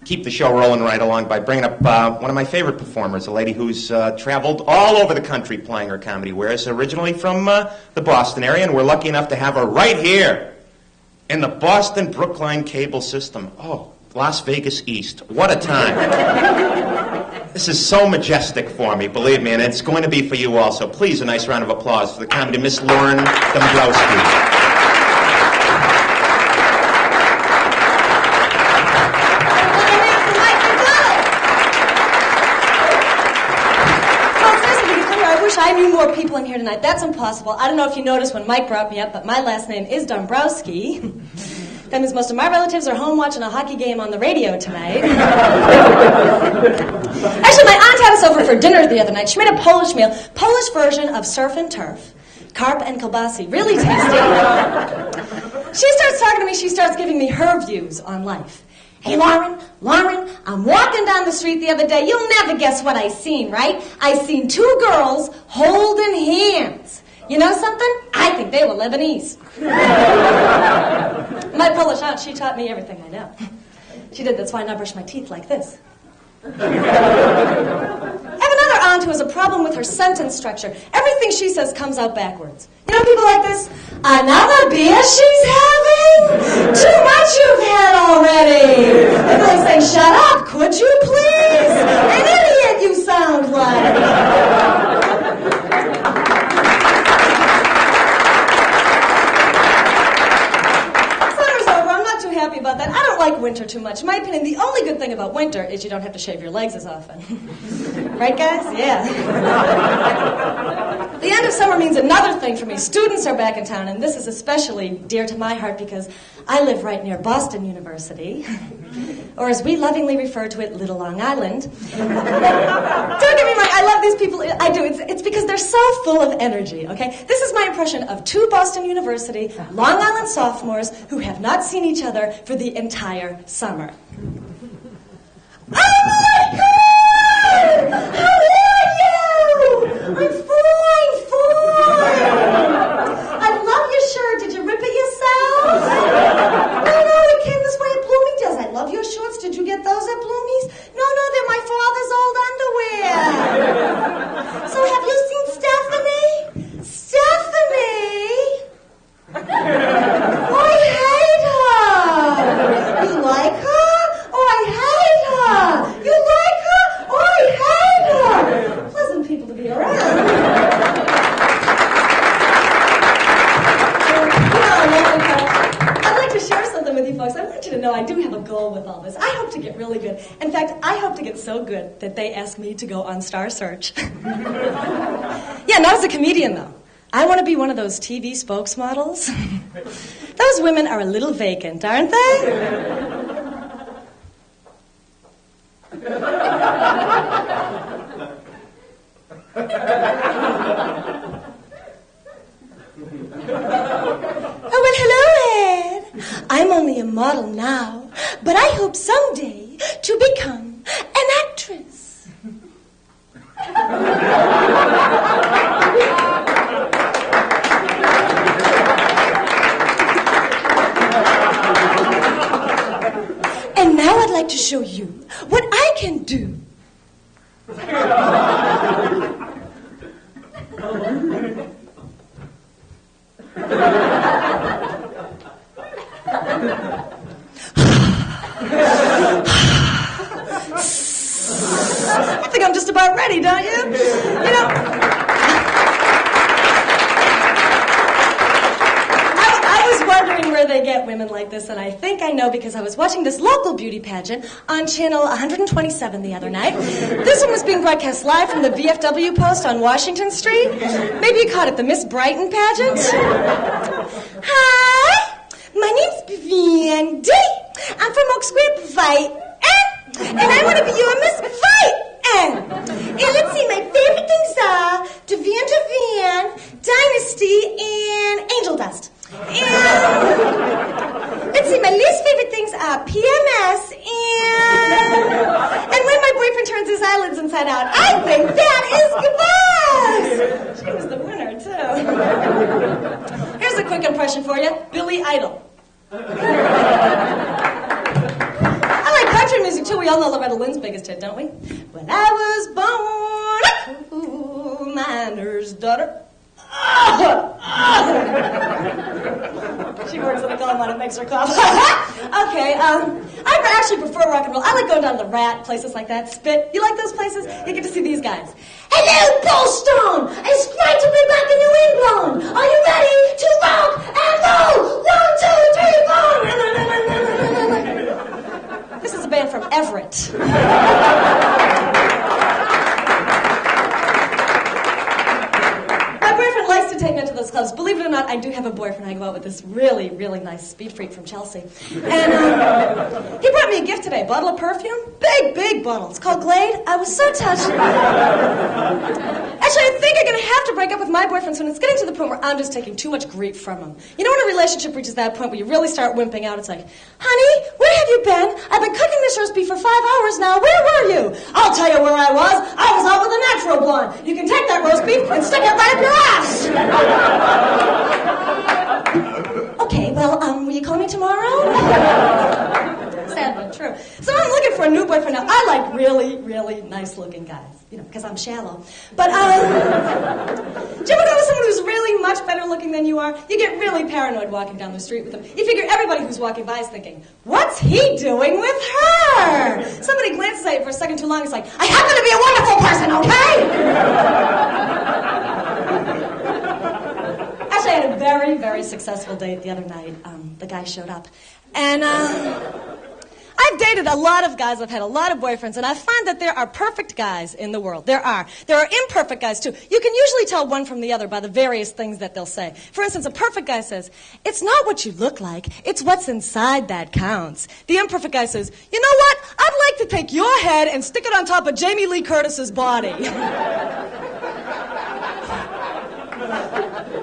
keep the show rolling right along by bringing up one of my favorite performers, a lady who's traveled all over the country playing her comedy wares, originally from the Boston area, and we're lucky enough to have her right here in the Boston Brookline cable system. Oh, Las Vegas East. What a time. This is so majestic for me, believe me, and it's going to be for you also. Please, a nice round of applause for the comedy Miss Lauren Dombrowski. I knew more people in here tonight. That's impossible. I don't know if you noticed when Mike brought me up, but my last name is Dombrowski. That means most of my relatives are home watching a hockey game on the radio tonight. Actually, my aunt had us over for dinner the other night. She made a Polish meal, Polish version of surf and turf, carp and kielbasa, really tasty. She starts talking to me. She starts giving me her views on life. Hey, Lauren, I'm walking down the street the other day. You'll never guess what I seen, right? I seen two girls holding hands. You know something? I think they were Lebanese. My Polish aunt, she taught me everything I know. She did. That's why I now brush my teeth like this. I have another aunt who has a problem with her sentence structure. Everything she says comes out backwards. You know people like this? Another beer she's having? Too much you've had already. And they say, shut up, could you please? An idiot you sound like. Summer's over. I'm not too happy about that. I don't like winter too much. In my opinion, the only good thing about winter is you don't have to shave your legs as often. Right, guys? Yeah. The end of summer means another thing for me. Students are back in town, and this is especially dear to my heart because I live right near Boston University, or as we lovingly refer to it, Little Long Island. Don't get me wrong, I love these people. I do. It's because they're so full of energy, okay? This is my impression of two Boston University, Long Island sophomores who have not seen each other for the entire summer. Oh, my God! How are you? I'm fine. I love your shirt. Did you rip it yourself? No, it came this way at Bloomingdale's. I love your shorts. Did you get those at Bloomie's? No, they're my father's old underwear. So have you seen Stephanie? Stephanie? Oh, I hate her. You like her? Oh, I hate her. You like her? Oh, I hate her. Pleasant people to be around. I'd like to share something with you folks. I want you to know I do have a goal with all this. I hope to get really good. In fact, I hope to get so good that they ask me to go on Star Search. Yeah, not as a comedian, though. I want to be one of those TV spokesmodels. Those women are a little vacant, aren't they? Oh, well, hello, Ed. I'm only a model now, but I hope someday to become an actress. And now I'd like to show you what I can do. I think I'm just about ready, don't you? You know, I was wondering where they get women like this, and I think I know because I was watching this local beauty pageant on channel 127 the other night. This one was being broadcast live from the VFW post on Washington Street. Maybe you caught it, the Miss Brighton pageant. Hi, my name's Vivian D. I'm from Oak Square, Brighton, and I want to be your Miss Brighton. And let's see, my favorite things are Devian, Dynasty, and Angel Dust. And let's see, my least favorite things are PMS and when my boyfriend turns his eyelids inside out. I think that is good. She was the winner, too. Here's a quick impression for you. Billy Idol. I like country music, too. too, we all know Loretta Lynn's biggest hit, don't we? When I was born, a coal miner's daughter. She works in a coal mine, it makes her cough. Okay, I actually prefer rock and roll. I like going down to the Rat, places like that. Spit. You like those places? You get to see these guys. Hello, Boston! It's great to be back in New England! Are you ready to rock and roll? 1, 2, 3, 4! This is a band from Everett. To take me to those clubs. Believe it or not, I do have a boyfriend. I go out with this really, really nice speed freak from Chelsea. And he brought me a gift today, a bottle of perfume. Big, big bottle. It's called Glade. I was so touched. Actually, I think I'm going to have to break up with my boyfriend soon. It's getting to the point where I'm just taking too much grief from him. You know when a relationship reaches that point where you really start wimping out, it's like, honey, where have you been? I've been cooking this roast beef for 5 hours now. Where were you? I'll tell you where I was. I was out with a natural blonde. You can take that roast beef and stick it right up your ass. Okay, well, will you call me tomorrow? Sad but true. So I'm looking for a new boyfriend now. I like really, really nice-looking guys, you know, because I'm shallow. But, do you ever go with someone who's really much better looking than you are? You get really paranoid walking down the street with them. You figure everybody who's walking by is thinking, what's he doing with her? Somebody glances at you for a second too long, it's like, I happen to be a wonderful person, okay? I had a very, very successful date the other night. The guy showed up. And I've dated a lot of guys. I've had a lot of boyfriends. And I find that there are perfect guys in the world. There are. There are imperfect guys, too. You can usually tell one from the other by the various things that they'll say. For instance, a perfect guy says, it's not what you look like. It's what's inside that counts. The imperfect guy says, you know what? I'd like to take your head and stick it on top of Jamie Lee Curtis's body.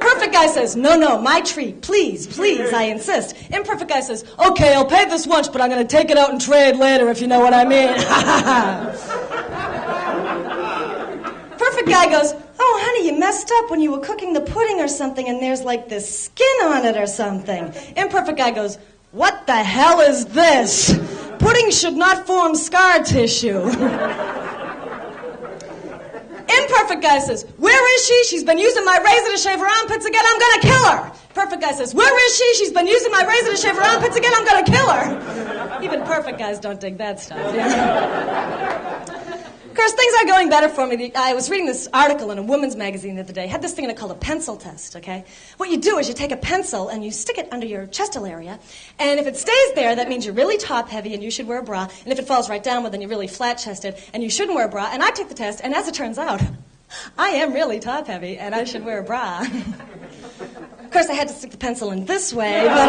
Perfect guy says, no, my treat, please, I insist. Imperfect guy says, okay, I'll pay this once, but I'm going to take it out and trade later, if you know what I mean. Perfect guy goes, oh, honey, you messed up when you were cooking the pudding or something, and there's like this skin on it or something. Imperfect guy goes, what the hell is this? Pudding should not form scar tissue. Imperfect guy says, where is she? She's been using my razor to shave her armpits again. I'm going to kill her. Perfect guy says, where is she? She's been using my razor to shave her armpits again. I'm going to kill her. Even perfect guys don't dig that stuff. Yeah. Of course, things are going better for me. I was reading this article in a women's magazine the other day. It had this thing in it called a pencil test, okay? What you do is you take a pencil and you stick it under your chestal area, and if it stays there, that means you're really top-heavy and you should wear a bra, and if it falls right down, well, then you're really flat-chested and you shouldn't wear a bra. And I took the test, and as it turns out, I am really top-heavy and I should wear a bra. Of course, I had to stick the pencil in this way, but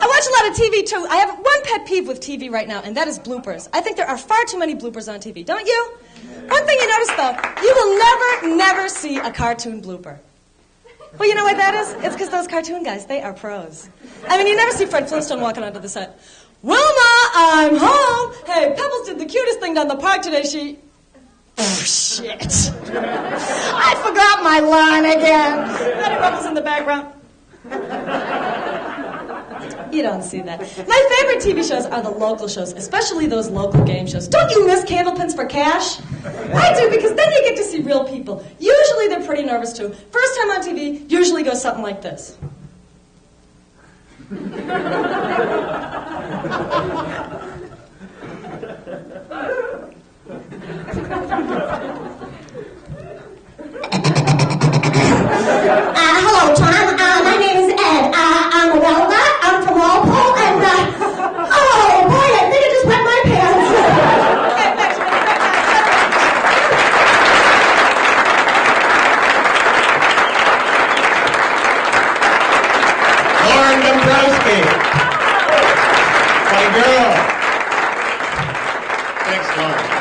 I watch a lot of TV, too. I have one pet peeve with TV right now, and that is bloopers. I think there are far too many bloopers on TV, don't you? One thing you notice, though, you will never see a cartoon blooper. Well, you know what that is? It's because those cartoon guys, they are pros. I mean, you never see Fred Flintstone walking onto the set. Wilma, I'm home. Hey, Pebbles did the cutest thing down the park today. She... Oh, shit. I forgot my line again. Betty Rubble's in the background. You don't see that. My favorite TV shows are the local shows, especially those local game shows. Don't you miss Candlepins for Cash? I do, because then you get to see real people. Usually they're pretty nervous, too. First time on TV usually goes something like this. Hello, Tom. My name is Ed. I'm a welder. I'm from Walpole, and, oh, boy, I think I just wet my pants. Lauren Dombrowski. My girl. Thanks, Lauren.